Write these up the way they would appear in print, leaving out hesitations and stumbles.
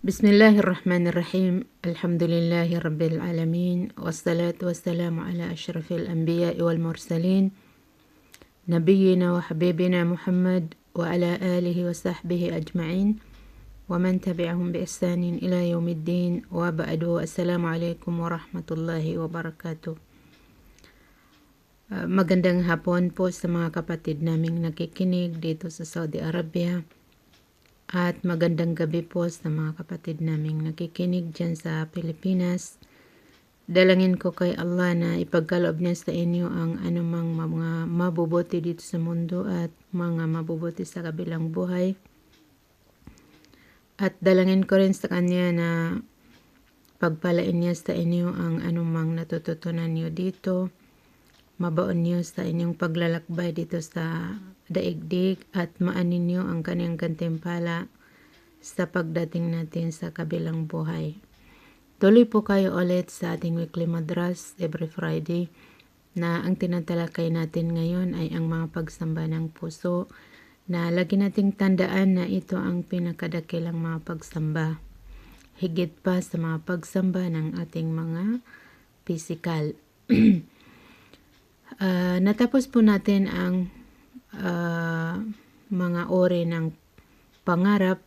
Bismillahirrahmanirrahim. Alhamdulillahi rabbil alamin. Wassalatu wassalamu ala ashrafil anbiya'i wal mursalin. Nabiyyina wa habibina Muhammad wa ala alihi wa sahbihi ajma'in. Wa man tabi'ahum bi ihsanin ila yaumiddin. Wa ba'du. Assalamualaikum warahmatullahi wabarakatuh. Magandang hapon po sa mga kapatid naming nakikinig dito sa Saudi Arabia. At magandang gabi po sa mga kapatid naming nakikinig dyan sa Pilipinas. Dalangin ko kay Allah na ipagkaloob niya sa inyo ang anumang mga mabubuti dito sa mundo at mga mabubuti sa kabilang buhay. At dalangin ko rin sa Kanya na pagpalain niya sa inyo ang anumang natututunan niyo dito. Mabaon niyo sa inyong paglalakbay dito sa daigdig at maanin niyo ang Kanyang gantimpala sa pagdating natin sa kabilang buhay. Tuloy po kayo ulit sa ating weekly madras every Friday na ang tinatalakay natin ngayon ay ang mga pagsamba ng puso na lagi nating tandaan na ito ang pinakadakilang mga pagsamba. Higit pa sa mga pagsamba ng ating mga physical. Natapos po natin ang mga ori ng pangarap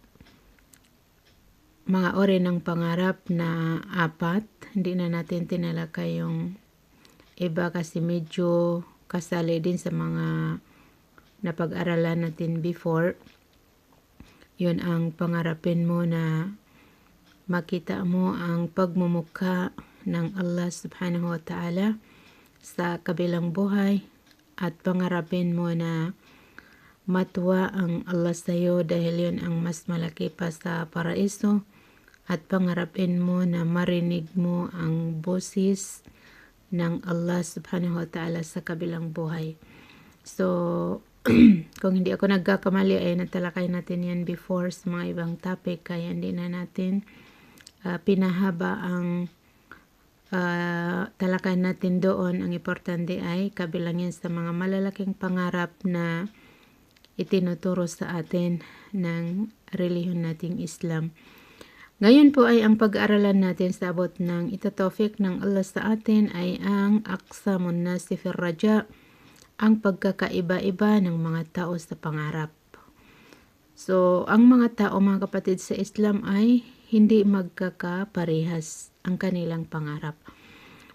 na 4. Hindi na natin tinalakay yung iba kasi medyo kasali din sa mga napag-aralan natin before. Yun ang pangarapin mo na makita mo ang pagmumukha ng Allah subhanahu wa ta'ala sa kabilang buhay at pangarapin mo na matuwa ang Allah sa iyo dahil yun ang mas malaki pa sa paraiso at pangarapin mo na marinig mo ang boses ng Allah subhanahu wa ta'ala sa kabilang buhay. So, kung hindi ako nagkakamali ay natalakay natin yan before sa mga ibang topic kaya hindi na natin pinahaba ang talakayan natin doon. Ang importante ay kabilang yan sa mga malalaking pangarap na itinuturo sa atin ng relihiyon nating Islam. Ngayon po ay ang pag-aaralan natin sa abot ng itatawfik ng Allah sa atin ay ang aqsamun nasi fir raja, ang pagkakaiba-iba ng mga tao sa pangarap. So, ang mga tao, mga kapatid sa Islam ay hindi magkakaparehas ang kanilang pangarap.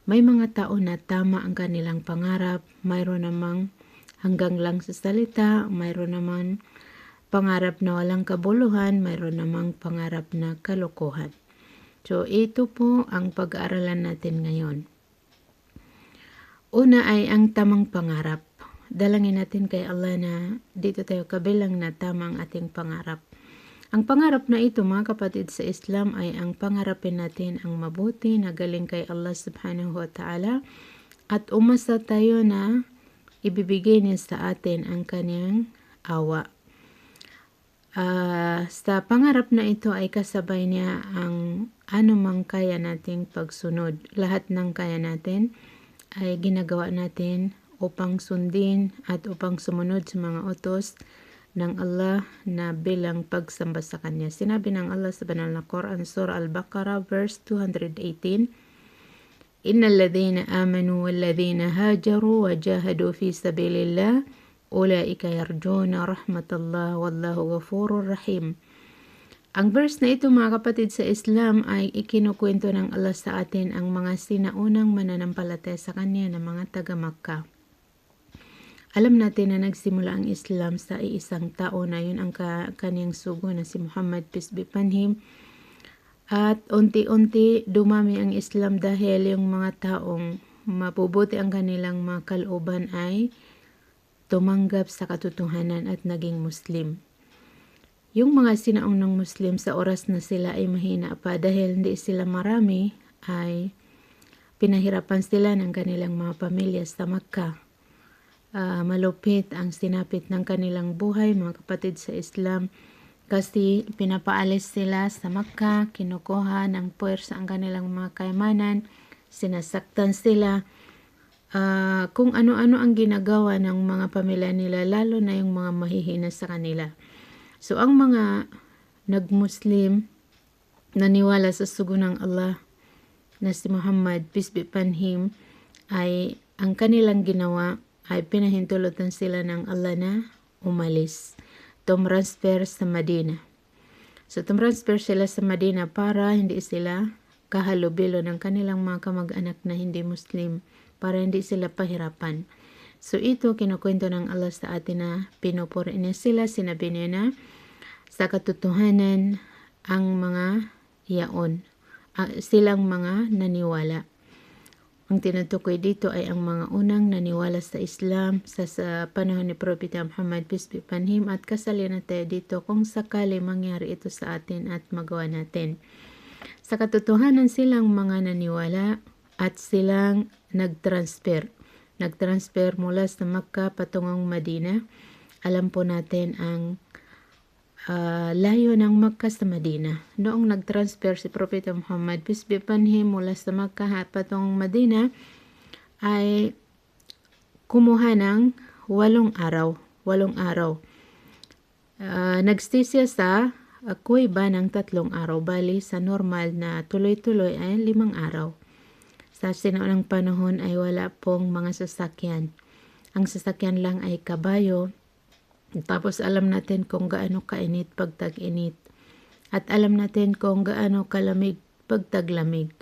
May mga tao na tama ang kanilang pangarap, mayroon namang hanggang lang sa salita, mayroon naman pangarap na walang kabuluhan, mayroon namang pangarap na kalokohan. So, ito po ang pag-aaralan natin ngayon. Una ay ang tamang pangarap. Dalangin natin kay Allah na dito tayo kabilang na tamang ating pangarap. Ang pangarap na ito, mga kapatid sa Islam, ay ang pangarapin natin ang mabuti na galing kay Allah subhanahu wa ta'ala at umasa tayo na ibibigay niya sa atin ang Kanyang awa. Sa pangarap na ito ay kasabay niya ang anumang kaya nating pagsunod. Lahat ng kaya natin ay ginagawa natin upang sundin at upang sumunod sa mga utos ng Allah na bilang pagsamba sa Kanya. Sinabi ng Allah sa banal na Quran, Surah Al-Baqarah, verse 218, Innal ladhina amanu wal ladhina hajaru wa jahadu fi sabilillah ulaika yarjuna rahmatallah wallahu ghafurur rahim. Ang verse na ito, mga kapatid sa Islam, ay ikinukwento ng Allah sa atin ang mga sinaunang mananampalataya sa Kanya ng mga taga-Makkah. Alam natin na nagsimula ang Islam sa iisang tao na yun ang kaniyang sugo na si Muhammad, peace be upon him. At unti-unti dumami ang Islam dahil yung mga taong mabubuti ang kanilang mga kalooban ay tumanggap sa katotohanan at naging Muslim. Yung mga sinaunang Muslim sa oras na sila ay mahina pa dahil hindi sila marami ay pinahirapan sila ng kanilang mga pamilya sa Makkah. Malupit ang sinapit ng kanilang buhay, mga kapatid sa Islam, kasi pinapaalis sila sa Makkah, kinukuha ng puwersa ang kanilang mga kayamanan, sinasaktan sila, kung ano-ano ang ginagawa ng mga pamilya nila, lalo na yung mga mahihina sa kanila. So, ang mga nag-Muslim naniwala sa sugo ng Allah na si Muhammad, peace be upon him, ay ang kanilang ginawa ay pinahintulutan sila ng Allah na umalis, tumransfer sa Madina. So tumransfer sila sa Madina para hindi sila kahalubilo ng kanilang mga kamag-anak na hindi Muslim, para hindi sila pahirapan. So ito kinukwento ng Allah sa atin na pinupuri niya sila, sinabi niya na sa katotohanan ang mga yaon, silang mga naniwala. Ang tinutukoy dito ay ang mga unang naniwala sa Islam sa panahon ni Propeta Muhammad, peace be upon him, at kasali na tayo dito kung sakali mangyari ito sa atin at magawa natin. Sa katotohanan silang mga naniwala at silang nagtransfer mula sa Makkah patungong Madina. Alam po natin ang layo ng Makkah sa Madina. Noong nagtransfer si Propeta Muhammad, peace be upon him, mula sa Makkah patungong Madina, ay kumuha ng 8 araw. Nagstay siya sa kuweba ng 3 araw. Bali, sa normal na tuloy-tuloy ay 5 araw. Sa sinaunang panahon ay wala pong mga sasakyan. Ang sasakyan lang ay kabayo. Tapos alam natin kung gaano kainit pag tag-init. At alam natin kung gaano kalamig pag taglamig.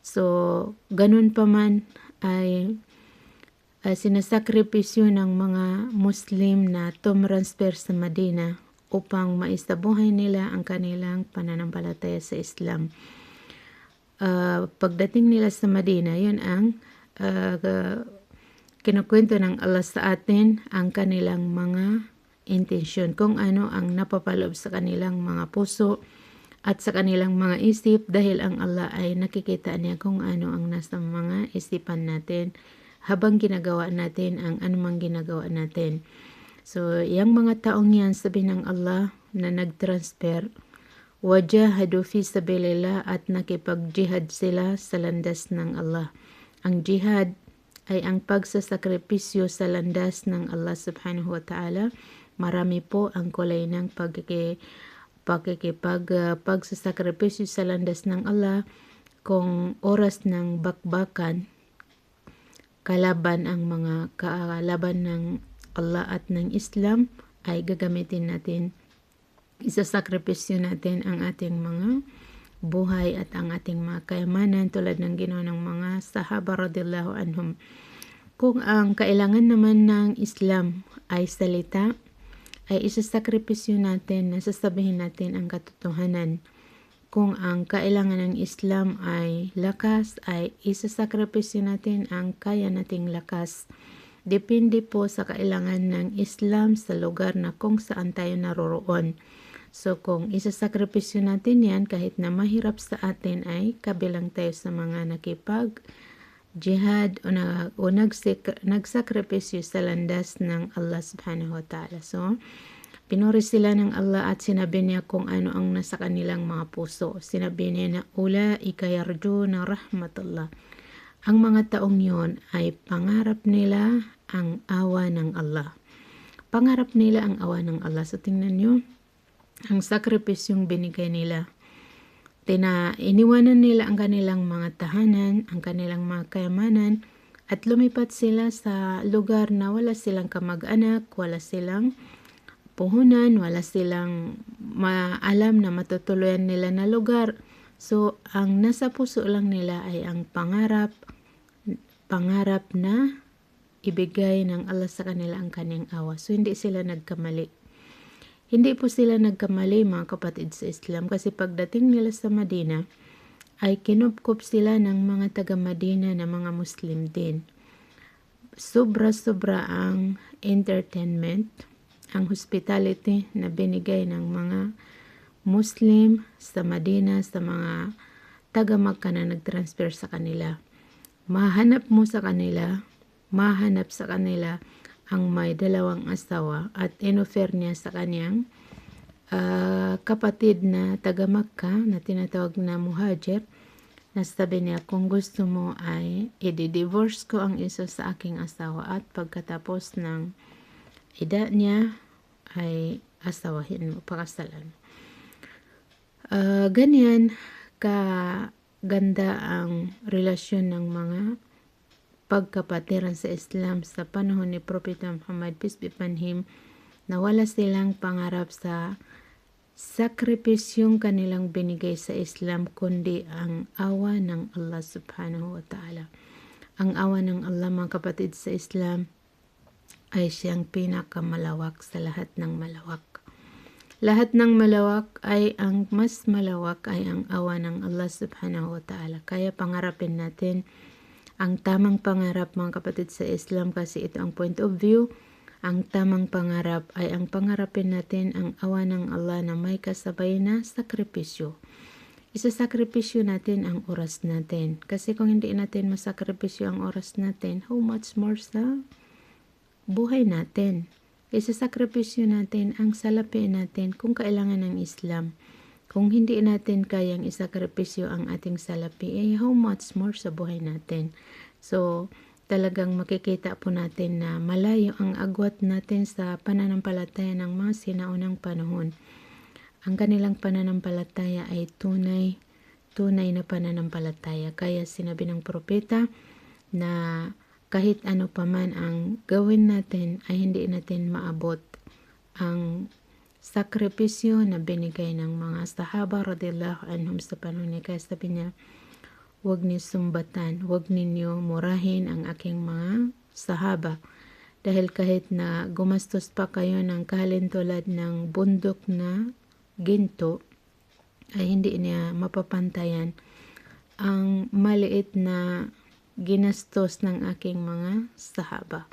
So, ganun pa man ay sinasakripisyo ng mga Muslim na tumransfer sa Madina upang maisabuhay nila ang kanilang pananampalataya sa Islam. Pagdating nila sa Madina, yun ang kinukwento ng Allah sa atin, ang kanilang mga intensyon, kung ano ang napapaloob sa kanilang mga puso at sa kanilang mga isip, dahil ang Allah ay nakikita niya kung ano ang nasa mga isipan natin habang ginagawa natin ang anumang ginagawa natin. So, yung mga taong yan, sabi ng Allah na nagtransfer, wajahadu fi sabilillah, at nakipag-jihad sila sa landas ng Allah. Ang jihad ay ang pagsasakripisyo sa landas ng Allah subhanahu wa ta'ala. Marami po ang kulay ng pagsasakripisyo sa landas ng Allah. Kung oras ng bakbakan, kalaban ang mga kalaban ng Allah at ng Islam, ay gagamitin natin, isasakripisyo natin ang ating mga buhay at ang ating mga kayamanan tulad ng ginawa ng mga sahaba radhiyallahu anhum. Kung ang kailangan naman ng Islam ay salita, ay isasakripisyo natin, nasasabihin natin ang katotohanan. Kung ang kailangan ng Islam ay lakas, ay isasakripisyo natin ang kaya nating lakas. Depende po sa kailangan ng Islam sa lugar na kung saan tayo naroroon. So kung isasakripisyo natin yan, kahit na mahirap sa atin, ay kabilang tayo sa mga nakipag-jihad o nagsakripisyo sa landas ng Allah subhanahu wa ta'ala. So, pinuri sila ng Allah at sinabi niya kung ano ang nasa kanilang mga puso. Sinabi niya na ulaika yarjuna rahmatullah. Ang mga taong yon ay pangarap nila ang awa ng Allah. Pangarap nila ang awa ng Allah. So tingnan nyo, ang sakripisyong binigay nila. Iniwanan nila ang kanilang mga tahanan, ang kanilang mga kayamanan, at lumipat sila sa lugar na wala silang kamag-anak, wala silang puhunan, wala silang maalam na matutuluyan nila na lugar. So, ang nasa puso lang nila ay ang pangarap na ibigay ng Allah sa kanila ang kanyang awa. So, hindi sila nagkamali. Hindi po sila nagkamali, mga kapatid sa Islam, kasi pagdating nila sa Madina, ay kinupkup sila ng mga taga-Madina na mga Muslim din. Sobra-sobra ang entertainment, ang hospitality na binigay ng mga Muslim sa Madina, sa mga taga-Makkah na nagtransfer sa kanila. Mahanap sa kanila ang may 2 asawa at inoffer niya sa kanyang kapatid na taga-Makkah na tinatawag na muhajir. Nasabi niya, kung gusto mo ay i-divorce ko ang isa sa aking asawa at pagkatapos ng ida niya ay asawahin mo, pakasalan. Ganyan kaganda ang relasyon ng mga pagkapatiran sa Islam sa panahon ni Propeta Muhammad, peace be upon him, na wala silang pangarap sa sakripisyong kanilang binigay sa Islam, kundi ang awa ng Allah subhanahu wa ta'ala. Ang awa ng Allah, mga kapatid, sa Islam ay siyang pinakamalawak sa lahat ng malawak. Lahat ng malawak ay ang mas malawak ay ang awa ng Allah subhanahu wa ta'ala. Kaya pangarapin natin ang tamang pangarap, mga kapatid, sa Islam, kasi ito ang point of view. Ang tamang pangarap ay ang pangarapin natin ang awa ng Allah na may kasabay na sakripisyo. Isasakripisyo natin ang oras natin. Kasi kung hindi natin masakripisyo ang oras natin, how much more sa buhay natin? Isasakripisyo natin ang salapi natin kung kailangan ng Islam. Kung hindi natin kayang isakripisyo ang ating salapi, how much more sa buhay natin? So, talagang makikita po natin na malayo ang agwat natin sa pananampalataya ng mga sinaunang panahon. Ang kanilang pananampalataya ay tunay na pananampalataya. Kaya sinabi ng propeta na kahit ano paman ang gawin natin ay hindi natin maabot ang sakripisyo na binigay ng mga sahaba radhiyallahu anhum sa panahon niya. Kaya sabi niya, huwag niyo sumbatan, huwag ninyo murahin ang aking mga sahaba. Dahil kahit na gumastos pa kayo ng kahalintulad ng bundok na ginto, ay hindi niya mapapantayan ang maliit na ginastos ng aking mga sahaba.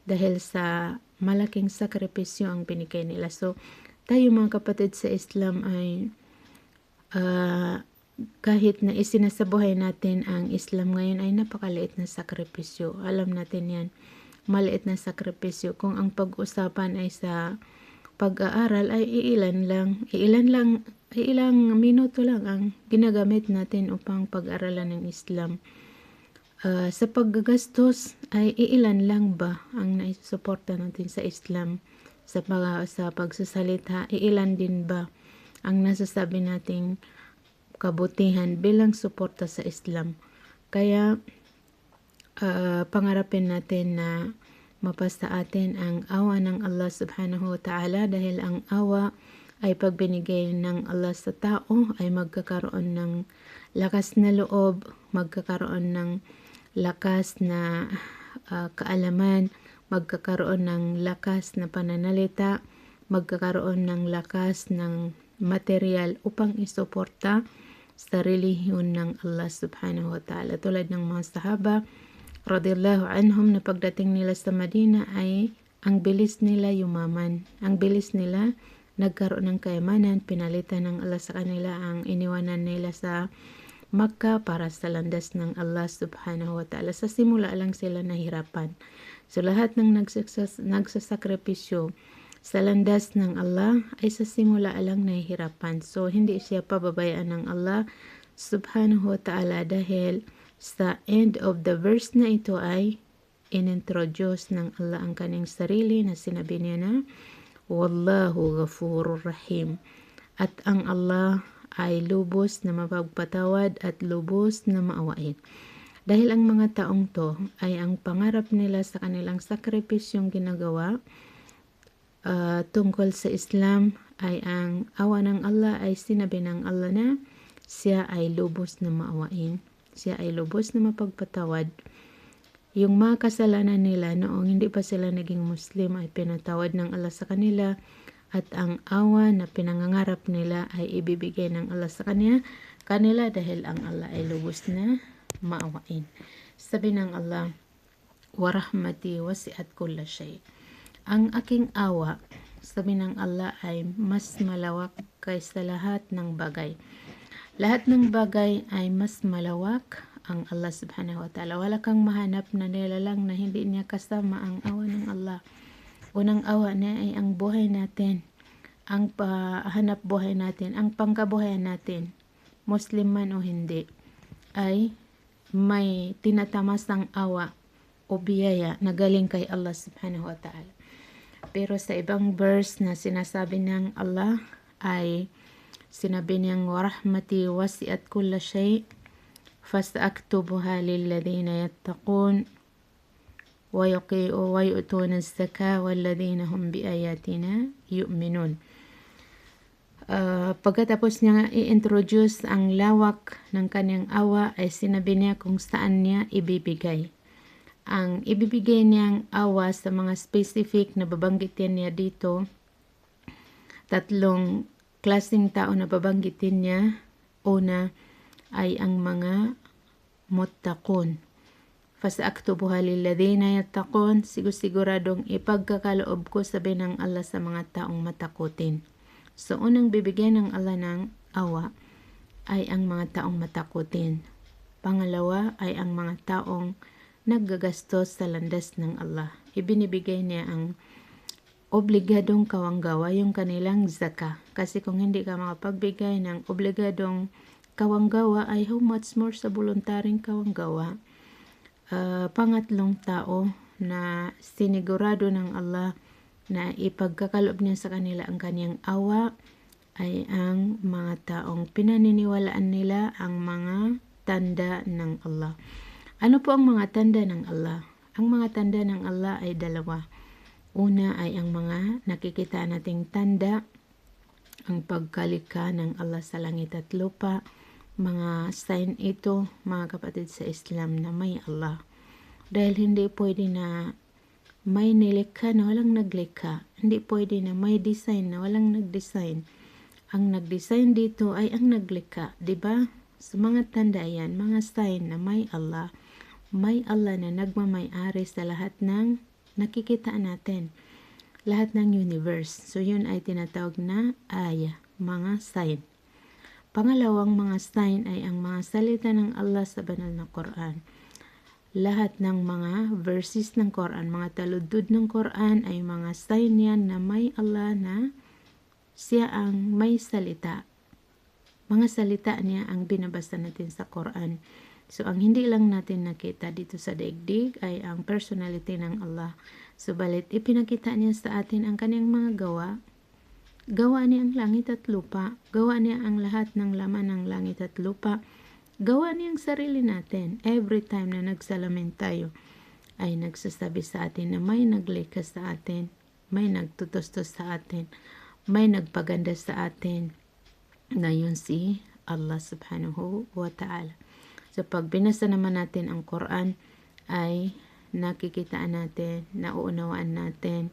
Dahil sa malaking sakripisyo ang binigay nila. So, tayo mga kapatid sa Islam ay kahit na isinasabuhay natin ang Islam ngayon ay napakaliit na sakripisyo. Alam natin yan, maliit na sakripisyo. Kung ang pag-usapan ay sa pag-aaral ay ilang minuto lang ang ginagamit natin upang pag-aralan ng Islam. Sa paggagastos ay ilan lang ba ang naisusuporta natin sa Islam? Sa pagsasalita, ilan din ba ang nasasabi nating kabutihan bilang suporta sa Islam? Kaya pangarapin natin na mapasa atin ang awa ng Allah subhanahu wa ta'ala, dahil ang awa ay pagbinigay ng Allah sa tao ay magkakaroon ng lakas na loob, magkakaroon ng lakas na kaalaman, magkakaroon ng lakas na pananalita, magkakaroon ng lakas ng material upang isuporta sa relihiyon ng Allah subhanahu wa ta'ala. Tulad ng mga sahaba radhiyallahu anhum na pagdating nila sa Madina ay ang bilis nila yumaman. Ang bilis nila nagkaroon ng kayamanan, pinalitan ng Allah sa kanila ang iniwanan nila sa Makkah para sa landas ng Allah subhanahu wa ta'ala. Sa simula lang sila nahirapan. So lahat ng nagsasakripisyo sa landas ng Allah ay sa simula lang nahihirapan. So hindi siya pababayaan ng Allah subhanahu wa ta'ala, dahil sa end of the verse na ito ay inintroduce ng Allah ang kanyang sarili na sinabi niya na Wallahu Ghafurur Rahim. At ang Allah ay lubos na mapagpatawad at lubos na maawain. Dahil ang mga taong to ay ang pangarap nila sa kanilang sakripisyong ginagawa tungkol sa Islam ay ang awa ng Allah ay sinabi ng Allah na siya ay lubos na maawain. Siya ay lubos na mapagpatawad. Yung mga kasalanan nila noong hindi pa sila naging Muslim ay pinatawad ng Allah sa kanila, at ang awa na pinangangarap nila ay ibibigay ng Allah sa kanila dahil ang Allah ay lubos na maawain. Sabi ng Allah, wa rahmati wasi'at kulla shay. Ang aking awa, sabi ng Allah, ay mas malawak kaysa lahat ng bagay. Lahat ng bagay ay mas malawak ang Allah subhanahu wa ta'ala. Wala kang mahanap na nilalang na hindi niya kasama ang awa ng Allah. Unang awa niya ay ang buhay natin, ang pahanap buhay natin, ang pangkabuhayan natin, Muslim man o hindi, ay may tinatamasang awa o biyaya na galing kay Allah subhanahu wa ta'ala. Pero sa ibang verse na sinasabi ng Allah ay Sinabi niyang warahmati wasi'at kulla shay fasaktubuha lilladhina yattaqun wa yu'tuna az-zakah walladhina hum biayatina yu'minun. Pagkatapos niya i-introduce ang lawak ng kanyang awa ay sinabi niya kung saan niya ibibigay. Ang ibibigay niyang awa sa mga specific na babanggitin niya dito, 3 klaseng tao na babanggitin niya. Una ay ang mga muttaqun. Fasaktubuha lilladhina yattaqun, siguradong ipagkakaloob ko, sabi ng Allah, sa mga taong matakutin. So, unang bibigyan ng Allah ng awa ay ang mga taong matakutin. Pangalawa ay ang mga taong naggagastos sa landas ng Allah. Ibinibigay niya ang obligadong kawanggawa, yung kanilang zakah. Kasi kung hindi ka makapagbigay ng obligadong kawanggawa, ay how much more sa voluntaring kawanggawa. Pangatlong tao na sinigurado ng Allah na ipagkakaloob niya sa kanila ang kanyang awa ay ang mga taong pinaniniwalaan nila ang mga tanda ng Allah. Ano po ang mga tanda ng Allah? Ang mga tanda ng Allah ay 2. Una ay ang mga nakikita nating tanda, ang pagkalikha ng Allah sa langit at lupa. Mga sign ito, mga kapatid sa Islam, na may Allah. Dahil hindi pwede na may nilikha na walang naglikha. Hindi pwede na may design na walang nagdesign. Ang nagdesign dito ay ang naglikha, diba? Sa mga tanda yan, mga sign na may Allah. May Allah na nagmamay-ari sa lahat ng nakikita natin. Lahat ng universe. So yun ay tinatawag na aya, mga sign. Pangalawang mga sign ay ang mga salita ng Allah sa banal na Quran. Lahat ng mga verses ng Quran, mga taludod ng Quran ay mga sign yan na may Allah, na siya ang may salita. Mga salita niya ang binabasa natin sa Quran. So ang hindi lang natin nakita dito sa daigdig ay ang personality ng Allah. Subalit ipinakita niya sa atin ang kanyang mga gawa. Gawa niya ang langit at lupa. Gawa niya ang lahat ng laman ng langit at lupa. Gawa niya ang sarili natin. Every time na nagsalamin tayo ay nagsasabi sa atin na may naglikha sa atin, may nagtutustos sa atin, may nagpaganda sa atin, na yun si Allah subhanahu wa ta'ala. So pag binasa naman natin ang Quran ay nakikitaan natin, nauunawaan natin,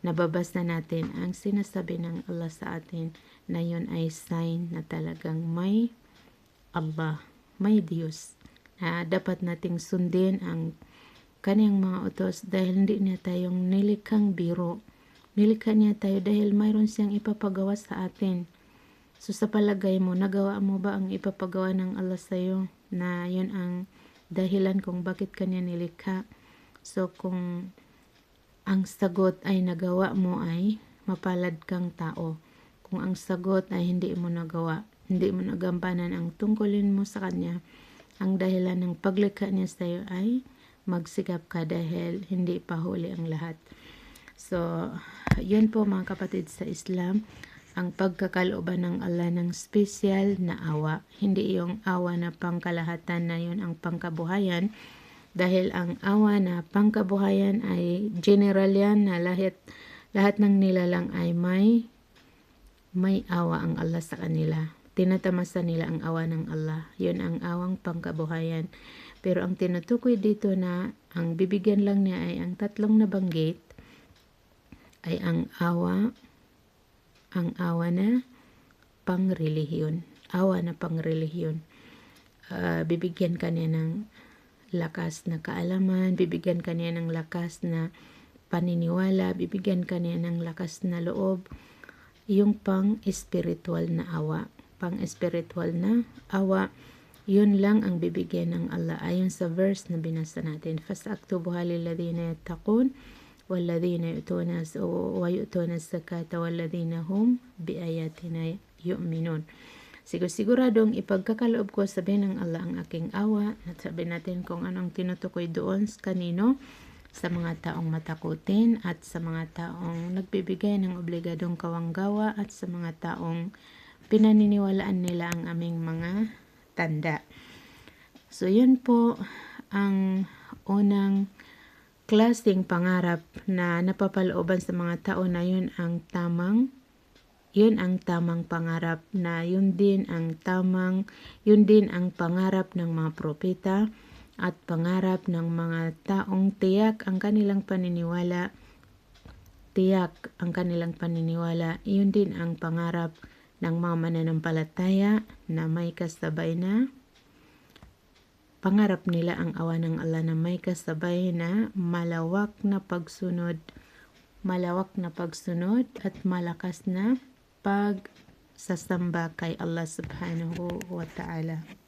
nababasa natin ang sinasabi ng Allah sa atin, na yun ay sign na talagang may Allah, may Diyos, na dapat nating sundin ang kaniyang mga utos, dahil hindi niya tayong nilikhang biro. Nilikha niya tayo dahil mayroon siyang ipapagawa sa atin. So sa palagay mo, nagawa mo ba ang ipapagawa ng Allah sa iyo, na yun ang dahilan kung bakit kanya nilikha? So kung ang sagot ay nagawa mo, ay mapalad kang tao. Kung ang sagot ay hindi mo nagawa, hindi mo nagampanan ang tungkulin mo sa kanya, ang dahilan ng paglikha niya sa iyo ay magsikap ka, dahil hindi pa huli ang lahat. So, yun po mga kapatid sa Islam, ang pagkakalooban ng Allah ng special na awa. Hindi yung awa na pangkalahatan, na yun ang pangkabuhayan, dahil ang awa na pangkabuhayan ay general yan, na lahat ng nilalang ay may awa ang Allah sa kanila. Tinatamasa nila ang awa ng Allah. Yun ang awang pangkabuhayan. Pero ang tinutukoy dito na ang bibigyan lang niya ay ang 3 nabanggit, ay ang awa na pangrelihiyon. Awa na pangrelihiyon. Bibigyan ka niya ng lakas na kaalaman, bibigyan ka niya ng lakas na paniniwala, bibigyan ka niya ng lakas na loob. Yung pang-spiritual na awa. Pang-spiritual na awa, yun lang ang bibigyan ng Allah. Ayon sa verse na binasa natin, fasaktubuha lilladhina yattaqun walladhina yu'tuna az-zakata walladhina hum biayatina yu'minun. Siguradong ipagkakaloob ko, sabi ng Allah, ang aking awa. At sabi natin kung anong tinutukoy doon kanino, sa mga taong matakutin, at sa mga taong nagbibigay ng obligadong kawanggawa, at sa mga taong pinaniniwalaan nila ang aming mga tanda. So yun po ang unang klaseng pangarap na napapalooban sa mga tao na yun ang tamang pangarap, na yun din ang pangarap ng mga propeta at pangarap ng mga taong tiyak ang kanilang paniniwala, yun din ang pangarap ng mga mananampalataya na may kasabay na pangarap nila ang awa ng Allah na may kasabay na malawak na pagsunod at malakas na pagsasamba kay Allah subhanahu wa ta'ala.